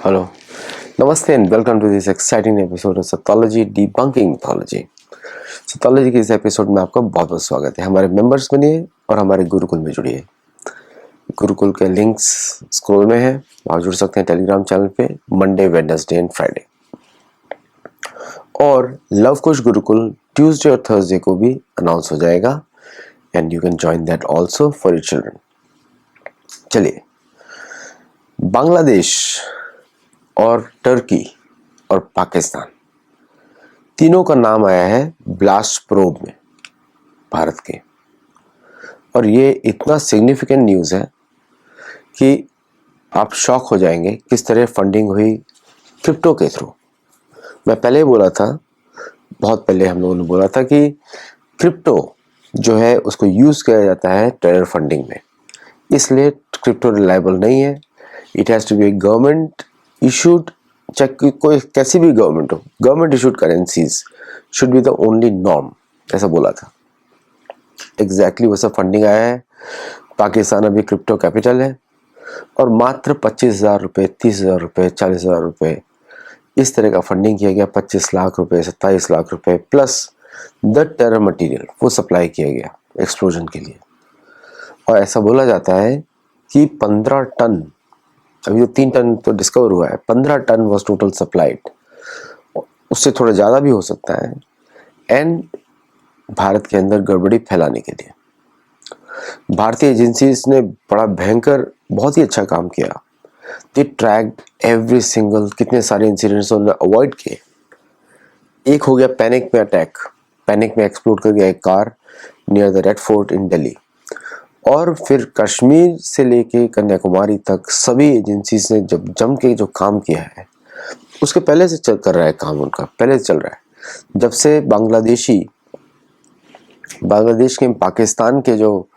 Hello. Namaste and welcome to this exciting episode of Sathology Debunking Mythology. Sathology के इस episode में आपका बहुत बहुत स्वागत है। हमारे मेंबर्स बनिए और हमारे गुरुकुल में जुड़िए। गुरुकुल के लिंक्स स्क्रोल में है, वहाँ जुड़ सकते हैं टेलीग्राम चैनल पे मंडे, वेडनेसडे एंड फ्राइडे। और लव कुश गुरुकुल ट्यूसडे और थर्सडे को भी अनाउंस हो जाएगा and you can join that also for your children. चलिए, बांग्लादेश और टर्की और पाकिस्तान तीनों का नाम आया है ब्लास्ट प्रोब में भारत के। और ये इतना सिग्निफिकेंट न्यूज़ है कि आप शॉक हो जाएंगे किस तरह फंडिंग हुई क्रिप्टो के थ्रू। मैं पहले बोला था, बहुत पहले हम लोगों ने बोला था कि क्रिप्टो जो है उसको यूज़ किया जाता है टेरर फंडिंग में, इसलिए क्रिप्टो रिलायबल नहीं है। It has to be government issued, चाहे कोई कैसी भी गवर्नमेंट हो, government issued currencies should be the only norm, ऐसा बोला था। एग्जैक्टली वैसा फंडिंग आया है। पाकिस्तान अभी क्रिप्टो कैपिटल है और मात्र 25,000 रुपये, 30,000 रुपये, 40,000 रुपये इस तरह का फंडिंग किया गया। 25 लाख रुपये, 27 लाख रुपये प्लस द टेरर मटेरियल वो सप्लाई किया गया एक्सप्लोजन के लिए। और ऐसा बोला जाता है कि 15 टन, अभी तो 3 टन तो डिस्कवर हुआ है, 15 टन वॉज टोटल सप्लाइड। उससे थोड़ा ज़्यादा भी हो सकता है। एंड भारत के अंदर गड़बड़ी फैलाने के लिए भारतीय एजेंसीज ने बड़ा भयंकर, बहुत ही अच्छा काम किया। दे ट्रैक्ड एवरी सिंगल, कितने सारे इंसिडेंट्स उन्होंने अवॉइड किए। एक हो गया पैनिक में अटैक, पैनिक में एक्सप्लोड कर गया एक car near the Red Fort in Delhi. और फिर कश्मीर से लेके कन्याकुमारी तक सभी एजेंसीज ने जब जम के जो काम किया है, उसके पहले से चल कर रहा है काम, उनका पहले से चल रहा है। जब से बांग्लादेश के पाकिस्तान के जो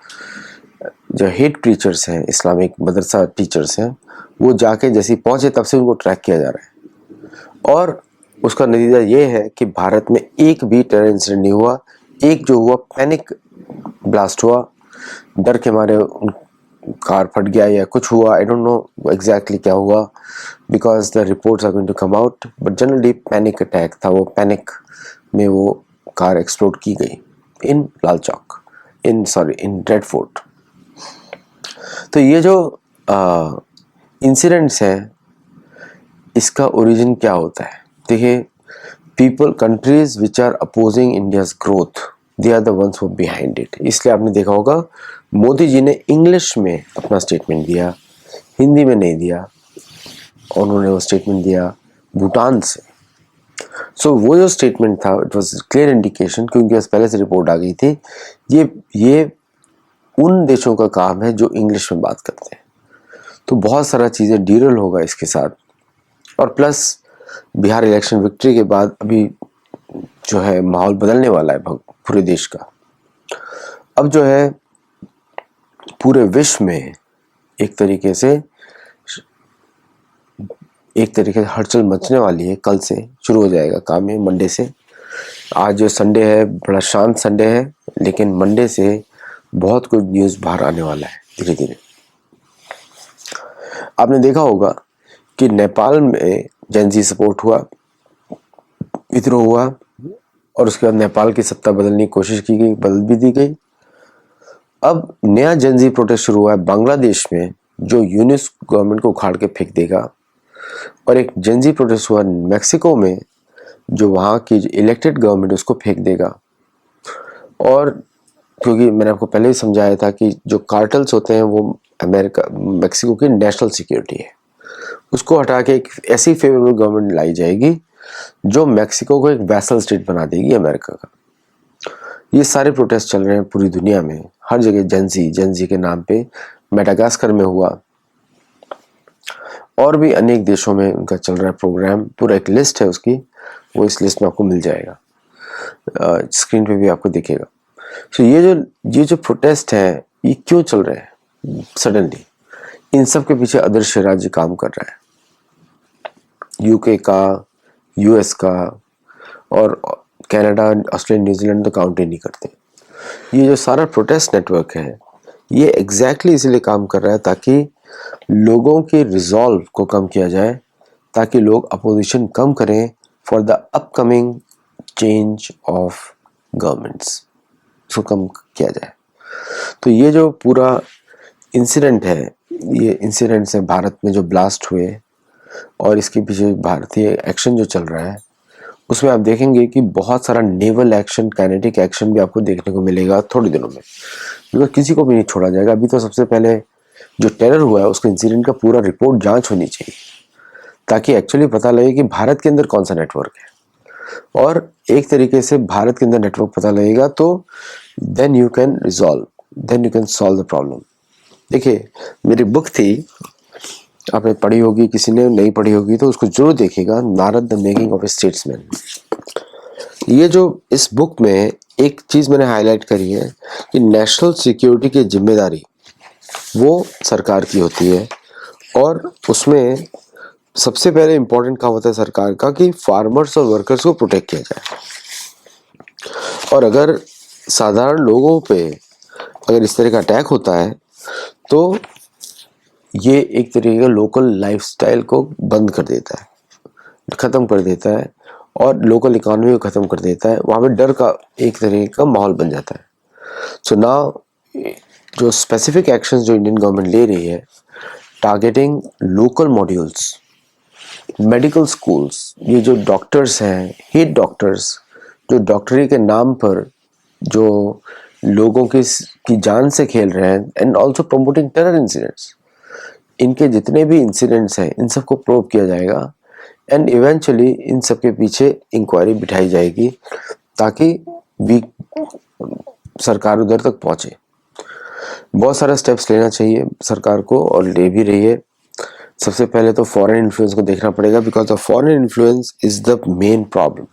हेड टीचर्स हैं, इस्लामिक मदरसा टीचर्स हैं, वो जाके जैसे पहुंचे तब से उनको ट्रैक किया जा रहा है। और उसका नतीजा ये है कि भारत में एक भी टेरर इंसिडेंट नहीं हुआ। एक जो हुआ पैनिक ब्लास्ट हुआ, डर के मारे कार फट गया या कुछ हुआ, आई डोंट नो एग्जैक्टली क्या हुआ, because the reports are going to come out. But generally panic attack था, वो पैनिक में वो कार एक्सप्लोड की गई इन Lal Chowk, in red fort. तो ये जो इंसिडेंट्स हैं, इसका ओरिजिन क्या होता है? देखिए, people, countries which are opposing India's growth, they are the ones who behind it. इसलिए आपने देखा होगा मोदी जी ने इंग्लिश में अपना स्टेटमेंट दिया, हिंदी में नहीं दिया। और उन्होंने वो स्टेटमेंट दिया भूटान से। सो वो जो स्टेटमेंट था, इट वाज क्लियर इंडिकेशन, क्योंकि पहले से रिपोर्ट आ गई थी। ये उन देशों का काम है जो इंग्लिश में बात करते हैं। तो बहुत सारा चीज़ें डीरल होगा इसके साथ। और प्लस बिहार इलेक्शन विक्ट्री के बाद अभी जो है माहौल बदलने वाला है पूरे देश का। अब जो है पूरे विश्व में एक तरीके से हलचल मचने वाली है। कल से शुरू हो जाएगा काम, है मंडे से। आज जो संडे है बड़ा शांत संडे है, लेकिन मंडे से बहुत कुछ न्यूज़ बाहर आने वाला है धीरे धीरे। आपने देखा होगा कि नेपाल में जेनजी सपोर्ट हुआ, विद्रोह हुआ, और उसके बाद नेपाल की सत्ता बदलने की कोशिश की गई, बदल भी दी गई। अब नया जेनजी प्रोटेस्ट शुरू हुआ है बांग्लादेश में, जो यूनिस गवर्नमेंट को उखाड़ के फेंक देगा। और एक जेनजी प्रोटेस्ट हुआ मैक्सिको में, जो वहाँ की इलेक्टेड गवर्नमेंट उसको फेंक देगा। और क्योंकि मैंने आपको पहले ही समझाया था कि जो कार्टल्स होते हैं वो मैक्सिको की नेशनल सिक्योरिटी है, उसको हटा के एक ऐसी फेवरेबल गवर्नमेंट लाई जाएगी जो मैक्सिको को एक वैसल स्टेट बना देगी अमेरिका का। ये सारे प्रोटेस्ट चल रहे हैं पूरी दुनिया में, हर जगह जेनजी के नाम पे। मेडागास्कर में हुआ, और भी अनेक देशों में उनका चल रहा है प्रोग्राम। पूरा एक लिस्ट है उसकी, वो इस लिस्ट में आपको मिल जाएगा, स्क्रीन पे भी आपको दिखेगा। तो ये जो प्रोटेस्ट है, ये क्यों चल रहे हैं सडनली? इन सब के पीछे अदृश्य राज्य काम कर रहा है। यूके का, यूएस का और कनाडा, ऑस्ट्रेलिया, न्यूजीलैंड तो काउंट ही नहीं करते। ये जो सारा प्रोटेस्ट नेटवर्क है, ये एग्जैक्टली इसलिए काम कर रहा है ताकि लोगों के रिजॉल्व को कम किया जाए, ताकि लोग अपोजिशन कम करें for the upcoming change of governments, उसको कम किया जाए। तो ये जो पूरा इंसिडेंट है, ये इंसिडेंट्स है भारत में जो ब्लास्ट हुए और इसके पीछे भारतीय एक्शन जो चल रहा है, उसमें आप देखेंगे कि बहुत सारा नेवल एक्शन, काइनेटिक एक्शन भी आपको देखने को मिलेगा थोड़े दिनों में, क्योंकि किसी को भी नहीं छोड़ा जाएगा। अभी तो सबसे पहले जो टेरर हुआ है उसके इंसिडेंट का पूरा रिपोर्ट जांच होनी चाहिए, ताकि एक्चुअली पता लगे कि भारत के अंदर कौन सा नेटवर्क है, और एक तरीके से भारत के अंदर नेटवर्क पता लगेगा तो then you can solve the problem. देखिए, मेरी बुक थी, आपने पढ़ी होगी, किसी ने नहीं पढ़ी होगी तो उसको जरूर देखिएगा, Narad the making of A statesman. ये जो इस बुक में एक चीज मैंने हाईलाइट करी है कि नेशनल सिक्योरिटी की जिम्मेदारी वो सरकार की होती है, और उसमें सबसे पहले इंपॉर्टेंट काम होता है सरकार का कि फार्मर्स और वर्कर्स को प्रोटेक्ट किया जाए। और अगर साधारण लोगों पे अगर इस तरह का अटैक होता है तो ये एक तरीके का लोकल लाइफस्टाइल को बंद कर देता है, ख़त्म कर देता है, और लोकल इकोनॉमी को ख़त्म कर देता है। वहाँ पे डर का एक तरीके का माहौल बन जाता है। सो नाउ जो स्पेसिफिक एक्शंस जो इंडियन गवर्नमेंट ले रही है, targeting local modules, medical schools, ये जो डॉक्टर्स हैं, हीट डॉक्टर्स, जो डॉक्टरी के नाम पर जो लोगों की जान से खेल रहे हैं, and also promoting terror incidents, इनके जितने भी इंसिडेंट्स हैं इन सबको प्रोव किया जाएगा, एंड इवेंचुअली इन सब के पीछे इंक्वायरी बिठाई जाएगी ताकि सरकार उधर तक पहुंचे। बहुत सारा स्टेप्स लेना चाहिए सरकार को, और ले भी रही है। सबसे पहले तो फॉरेन इन्फ्लुएंस को देखना पड़ेगा, because the foreign influence is the main problem.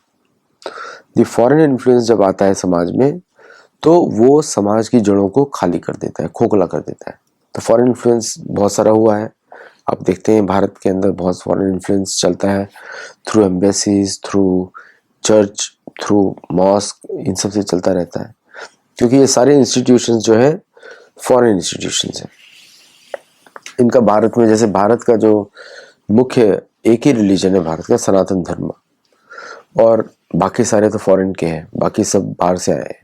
The foreign influence जब आता है समाज में तो वो समाज की जड़ों को खाली कर देता है, खोखला कर देता है। तो फॉरेन इन्फ्लुएंस बहुत सारा हुआ है, आप देखते हैं भारत के अंदर बहुत फॉरेन इन्फ्लुएंस चलता है, through embassies, through church, through mosque, इन सब से चलता रहता है, क्योंकि ये सारे इंस्टीट्यूशंस जो है फॉरेन इंस्टीट्यूशंस हैं। इनका भारत में, जैसे भारत का जो मुख्य एक ही रिलीजन है भारत का, सनातन धर्म, और बाकी सारे तो फॉरेन के हैं, बाकी सब बाहर से आए हैं।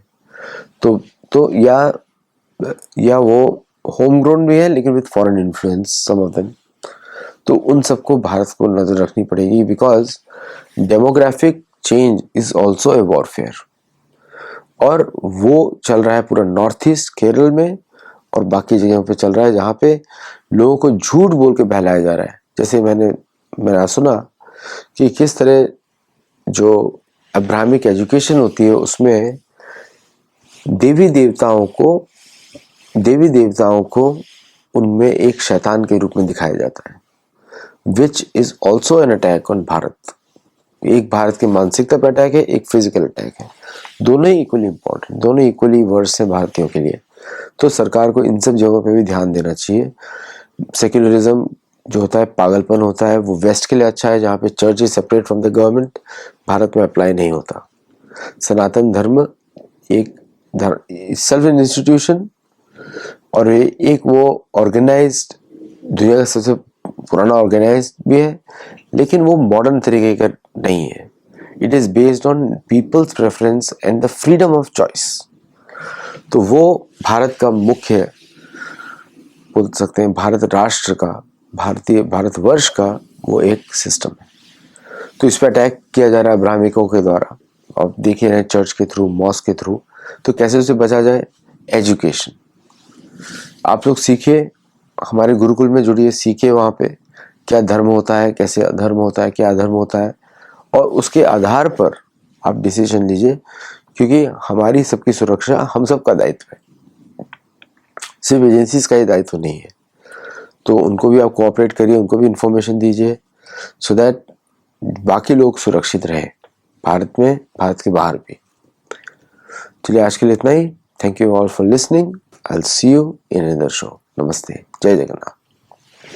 तो या वो होम ग्रोन भी है लेकिन with foreign influence, some of them. तो उन सबको भारत को नजर रखनी पड़ेगी, because demographic change is also a warfare, और वो चल रहा है पूरा नॉर्थ ईस्ट, केरल में और बाकी जगहों पे चल रहा है, जहाँ पे लोगों को झूठ बोल के बहलाया जा रहा है। जैसे मैंने सुना कि किस तरह जो अब्राहमिक एजुकेशन होती है उसमें देवी देवताओं को उनमें एक शैतान के रूप में दिखाया जाता है, which is also an attack on Bharat. एक भारत की मानसिकता पर अटैक है, एक फिजिकल अटैक है, दोनों ही इक्वली इंपॉर्टेंट, दोनों इक्वली वर्ड्स हैं भारतीयों के लिए। तो सरकार को इन सब जगहों पे भी ध्यान देना चाहिए। सेक्युलरिज्म जो होता है, पागलपन होता है, वो वेस्ट के लिए अच्छा है, जहाँ पे church is separate from the government, Bharat में अप्लाई नहीं होता। सनातन धर्म एक सेल्फ इंस्टीट्यूशन, और एक वो ऑर्गेनाइज्ड, दुनिया का सबसे पुराना ऑर्गेनाइज्ड भी है, लेकिन वो मॉडर्न तरीके का नहीं है। It is based on people's preference and the freedom of choice. तो वो भारत का मुख्य, बोल सकते हैं भारत राष्ट्र का, भारतवर्ष का वो एक सिस्टम है। तो इस पर अटैक किया जा रहा है ब्राह्मणों के द्वारा, आप देखिए रहे चर्च के थ्रू, मॉस्क के थ्रू। तो कैसे उसे बचा जाए? एजुकेशन। आप लोग सीखिए, हमारे गुरुकुल में जुड़िए, सीखिए वहाँ पे क्या धर्म होता है, कैसे अधर्म होता है, क्या अधर्म होता है, और उसके आधार पर आप डिसीजन लीजिए, क्योंकि हमारी सबकी सुरक्षा हम सबका दायित्व है, सिर्फ एजेंसीज का ही दायित्व नहीं है। तो उनको भी आप कोऑपरेट करिए, उनको भी इंफॉर्मेशन दीजिए, सो दैट बाकी लोग सुरक्षित रहें, भारत में, भारत के बाहर भी। चलिए आज के लिए इतना ही। Thank you all for listening. I will see you in another show. नमस्ते, जय जगन्नाथ।